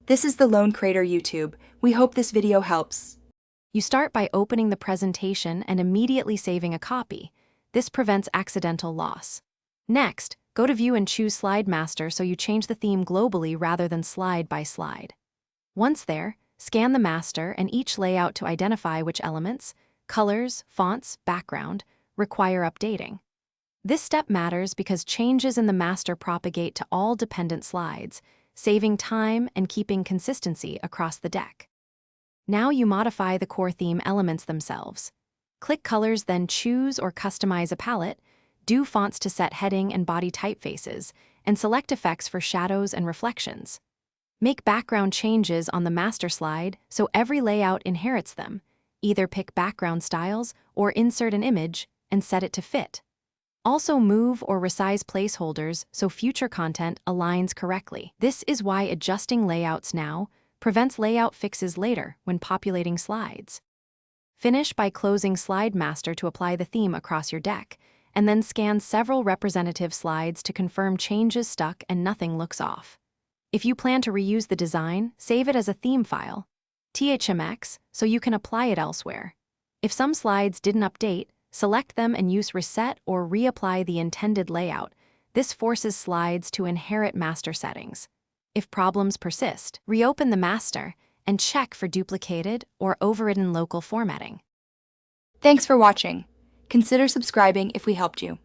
This is the Lone Crater YouTube. We hope this video helps. You start by opening the presentation and immediately saving a copy. This prevents accidental loss. Next, go to View and choose Slide Master so you change the theme globally rather than slide by slide. Once there, scan the master and each layout to identify which elements, colors, fonts, background, require updating. This step matters because changes in the master propagate to all dependent slides, saving time and keeping consistency across the deck. Now you modify the core theme elements themselves. Click Colors, then choose or customize a palette, do fonts to set heading and body typefaces, and select effects for shadows and reflections. Make background changes on the master slide so every layout inherits them. Either pick background styles or insert an image and set it to fit. Also move or resize placeholders so future content aligns correctly. This is why adjusting layouts now prevents layout fixes later when populating slides. Finish by closing Slide Master to apply the theme across your deck, and then scan several representative slides to confirm changes stuck and nothing looks off. If you plan to reuse the design, save it as a theme file, THMX, so you can apply it elsewhere. If some slides didn't update, select them and use Reset or reapply the intended layout. This forces slides to inherit master settings. If problems persist, reopen the master and check for duplicated or overridden local formatting. Thanks for watching. Consider subscribing if we helped you.